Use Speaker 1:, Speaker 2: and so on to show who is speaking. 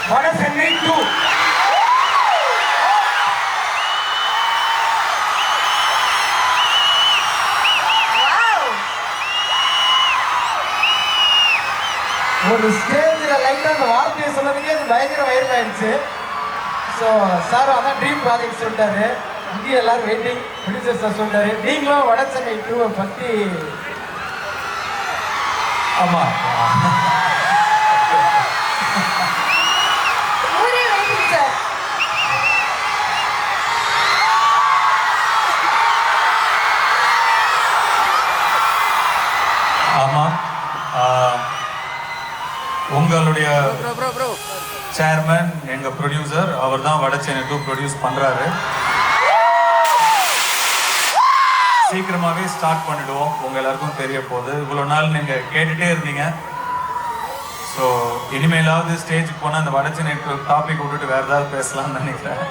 Speaker 1: வட சென்னை 2. ஒரு ஸ்டேஜில் லைட்டாக அந்த வார்த்தையை சொன்னதுக்கே அது பயங்கர வைரல் ஆயிடுச்சு. ஸோ சார் அதான் ட்ரீம் ப்ராஜெக்ட் சொல்லிட்டாரு. இங்கேயும் எல்லாரும் வெயிட்டிங். ப்ரொடியூசர் சார் சொல்லிட்டாரு, நீங்களும் வட சென்னை 2 பற்றி.
Speaker 2: ஆமாம், ஆமாம். உங்களுடைய சேர்மன் எங்கள் ப்ரொடியூசர், அவர் தான் வட சென்னை 2 ப்ரொடியூஸ் பண்ணுறாரு. சீக்கிரமாகவே ஸ்டார்ட் பண்ணிவிடுவோம். உங்கள் எல்லாருக்கும் தெரிய போகுது. இவ்வளோ நாள் நீங்கள் கேட்டுகிட்டே இருந்தீங்க. ஸோ இனிமேலாவது ஸ்டேஜுக்கு போனால் அந்த வட சென்னை டாபிக் விட்டுட்டு வேறு ஏதாவது பேசலாம்னு நினைக்கிறேன்.